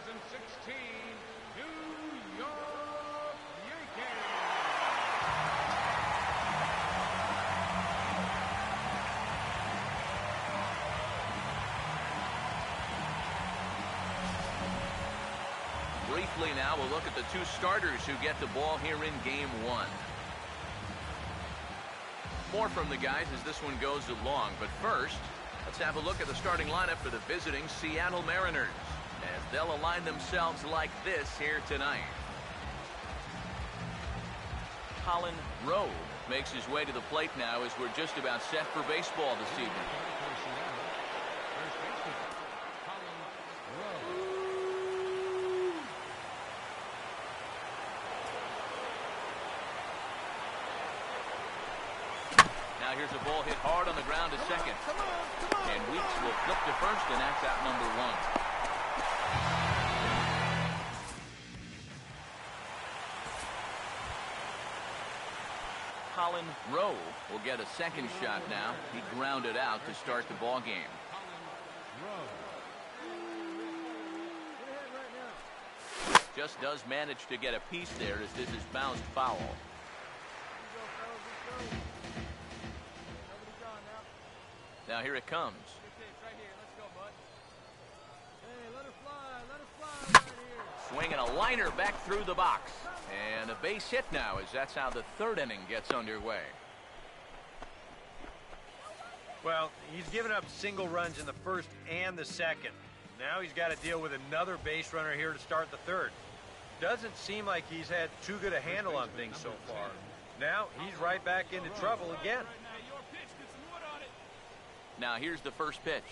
2016 New York Yankees. Briefly now, we'll look at the two starters who get the ball here in Game 1. More from the guys as this one goes along, but first, let's have a look at the starting lineup for the visiting Seattle Mariners as they'll align themselves like this here tonight. Colin Rowe makes his way to the plate now as we're just about set for baseball this evening. Now here's a ball hit hard on the ground to second. And Weeks will flip to first, and that's out number 1. Colin Rowe will get a second shot now. He grounded out to start the ball game. Just does manage to get a piece there as this is bounced foul. Now here it comes. Swinging a liner back through the box. And a base hit now as that's how the third inning gets underway. Well, he's given up single runs in the first and the second. Now he's got to deal with another base runner here to start the third. Doesn't seem like he's had too good a handle on things so far. Now he's right back into trouble again. Now here's the first pitch.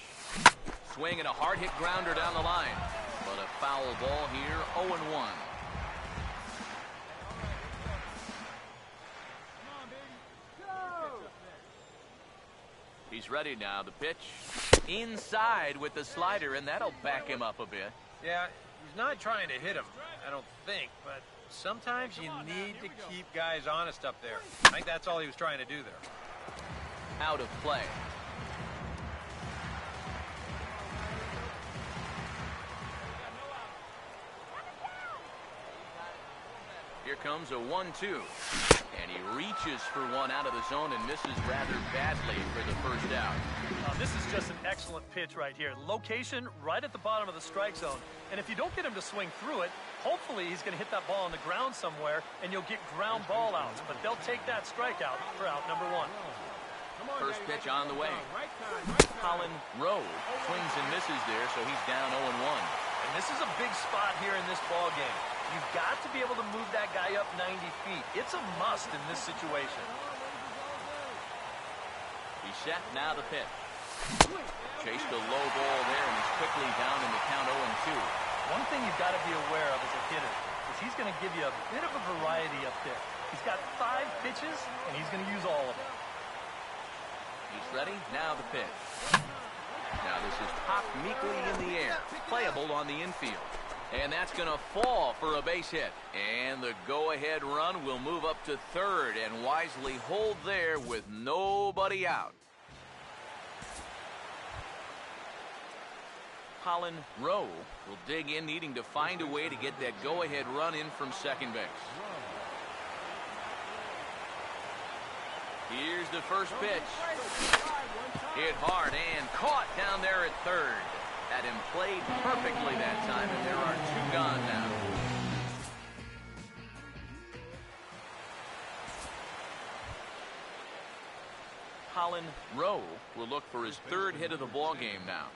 Swing and a hard hit grounder down the line. But a foul ball here, 0-1. He's ready now. The pitch inside with the slider, and that'll back him up a bit. Yeah, he's not trying to hit him, I don't think, but sometimes you need to keep guys honest up there. I think that's all he was trying to do there. Out of play. Here comes a 1-2. And he reaches for one out of the zone and misses rather badly for the first out. This is just an excellent pitch right here. Location right at the bottom of the strike zone. And if you don't get him to swing through it, hopefully he's going to hit that ball on the ground somewhere and you'll get ground ball outs. But they'll take that strikeout for out number 1. First pitch on the way. Colin Rowe swings and misses there, so he's down 0-1. And this is a big spot here in this ball game. You've got to be able to move that guy up 90 feet. It's a must in this situation. He's set, now the pitch. Chased a low ball there, and he's quickly down in the count 0-2. One thing you've got to be aware of as a hitter is he's going to give you a bit of a variety up there. He's got 5 pitches, and he's going to use all of them. He's ready, now the pitch. Now this is popped meekly in the air. Playable on the infield. And that's going to fall for a base hit. And the go-ahead run will move up to third and wisely hold there with nobody out. Colin Rowe will dig in, needing to find a way to get that go-ahead run in from second base. Here's the first pitch. Hit hard and caught down there at third. Had him played perfectly that time, and there are 2 gone now. Colin Rowe will look for his third hit of the ball game now.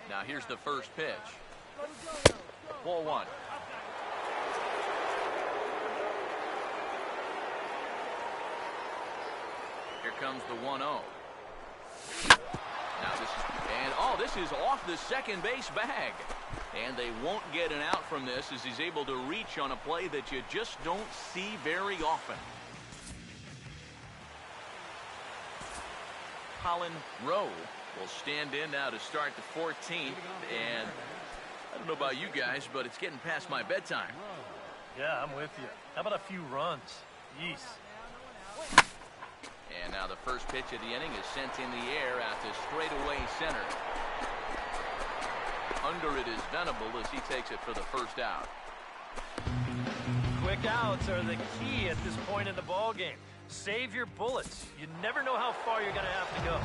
Now here's the first pitch. Ball 1. Here comes the 1-0. Now this is off the second base bag. And they won't get an out from this as he's able to reach on a play that you just don't see very often. Colin Rowe will stand in now to start the 14th. And I don't know about you guys, but it's getting past my bedtime. Yeah, I'm with you. How about a few runs? Yeesh. And now the first pitch of the inning is sent in the air out to straightaway center. under it is Venable as he takes it for the first out. Quick outs are the key at this point in the ball game. Save your bullets. You never know how far you're going to have to go.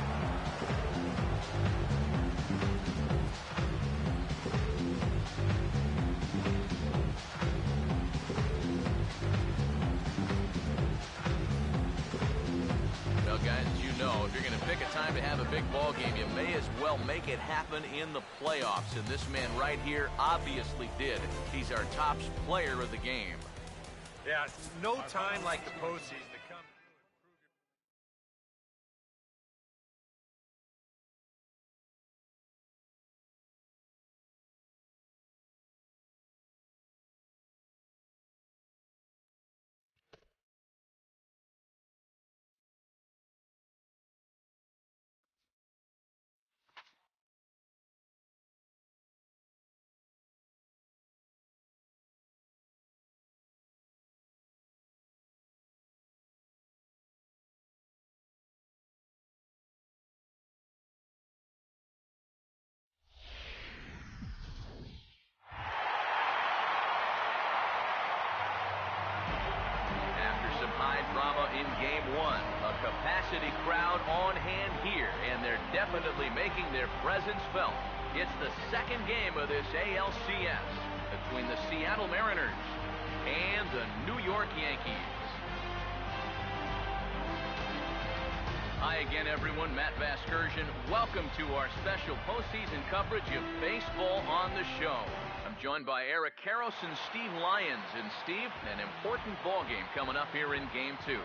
Well, guys, as you know, if you're going to pick a time to have a big ball game, you may as well make it happen in the playoffs. And this man right here obviously did. He's our top player of the game. Yeah, no time like the postseason to come through and prove your... Drama in game one. A capacity crowd on hand here, and they're definitely making their presence felt. It's the second game of this ALCS between the Seattle Mariners and the New York Yankees. Hi again, everyone. Matt Vasgersian. Welcome to our special postseason coverage of baseball on the show. I'm joined by Eric Karros and Steve Lyons. And Steve, an important ball game coming up here in Game 2.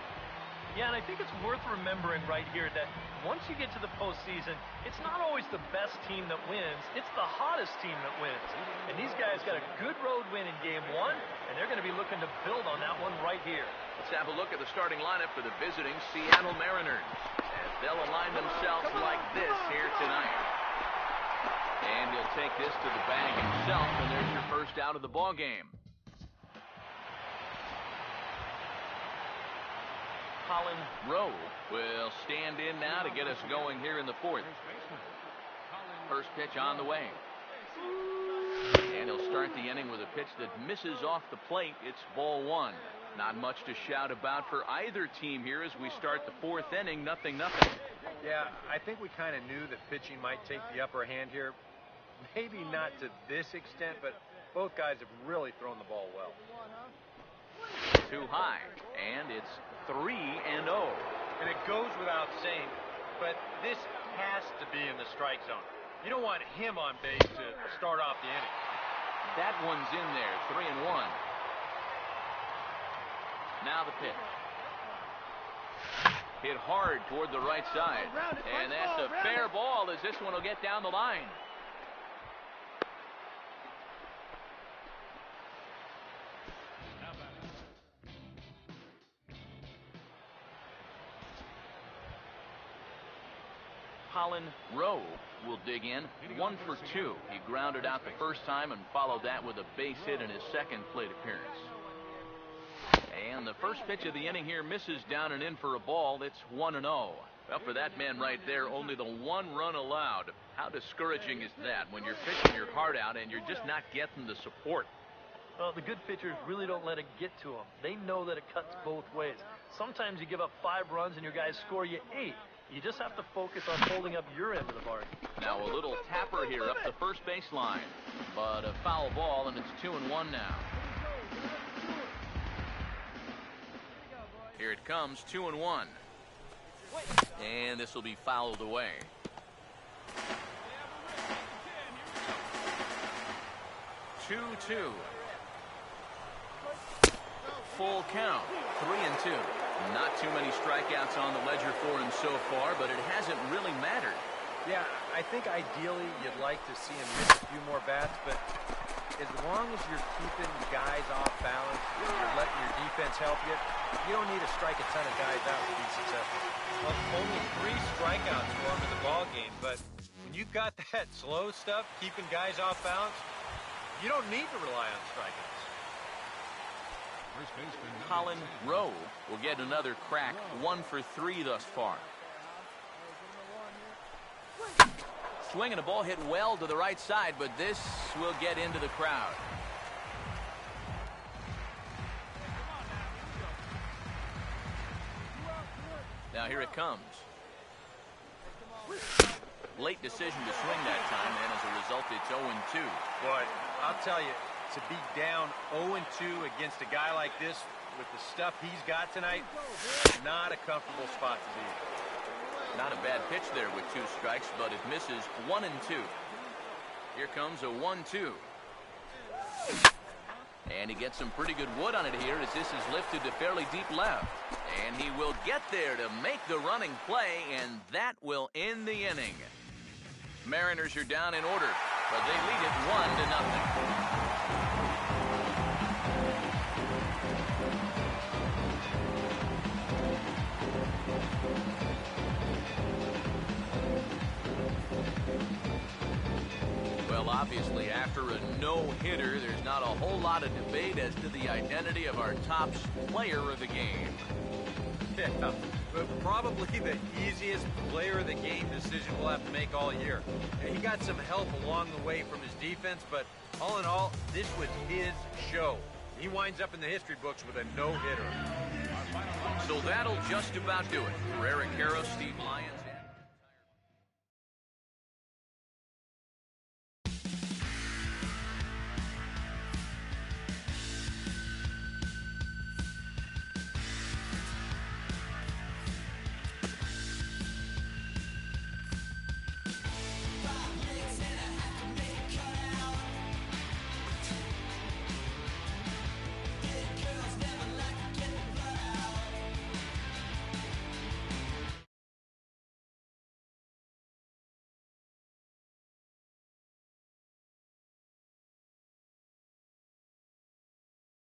Yeah, and I think it's worth remembering right here that once you get to the postseason, it's not always the best team that wins. It's the hottest team that wins. And these guys got a good road win in Game 1, and they're going to be looking to build on that one right here. Let's have a look at the starting lineup for the visiting Seattle Mariners, as they'll align themselves like this here tonight. And he'll take this to the bag himself, and there's your first out of the ball game. Colin Rowe will stand in now to get us going here in the fourth. First pitch on the way. And he'll start the inning with a pitch that misses off the plate. It's ball one. Not much to shout about for either team here as we start the fourth inning. 0-0. Yeah, I think we kind of knew that pitching might take the upper hand here. Maybe not to this extent, but both guys have really thrown the ball well. Too high, and it's 3-0. And it goes without saying, but this has to be in the strike zone. You don't want him on base to start off the inning. That one's in there, 3-1. Now the pitch. Hit hard toward the right side. And that's a fair ball as this one will get down the line. Colin Rowe will dig in. 1 for 2. He grounded out the first time and followed that with a base hit in his second plate appearance. And the first pitch of the inning here misses down and in for a ball. It's 1-0. Well, for that man right there, only the one run allowed. How discouraging is that when you're pitching your heart out and you're just not getting the support? Well, the good pitchers really don't let it get to them. They know that it cuts both ways. Sometimes you give up 5 runs and your guys score you 8. You just have to focus on holding up your end of the bargain. Now a little tapper here up the first baseline. But a foul ball, and it's 2-1 now. Here it comes, 2-1. And this will be fouled away. Two. Full count, 3-2. Not too many strikeouts on the ledger for him so far, but it hasn't really mattered. Yeah, I think ideally you'd like to see him miss a few more bats, but as long as you're keeping guys off balance and you're letting your defense help you, you don't need to strike a ton of guys out to be successful. Well, only 3 strikeouts for him in the ball game, but when you've got that slow stuff, keeping guys off balance, you don't need to rely on strikeouts. Colin Rowe will get another crack. 1 for 3 thus far. swing and a ball hit well to the right side, but this will get into the crowd. Now here it comes. Late decision to swing that time, and as a result, it's 0-2. Boy, I'll tell you, to be down 0-2 against a guy like this with the stuff he's got tonight, not a comfortable spot to be. Not a bad pitch there with 2 strikes, but it misses 1-2. Here comes a 1-2. And he gets some pretty good wood on it here as this is lifted to fairly deep left. And he will get there to make the running play, and that will end the inning. Mariners are down in order, but they lead it 1-0. Well, obviously, after a no-hitter, there's not a whole lot of debate as to the identity of our top player of the game. Yeah, but probably the easiest player of the game decision we'll have to make all year. He got some help along the way from his defense, but all in all, this was his show. He winds up in the history books with a no-hitter. So that'll just about do it. For Eric Harrow, Steve Lyons.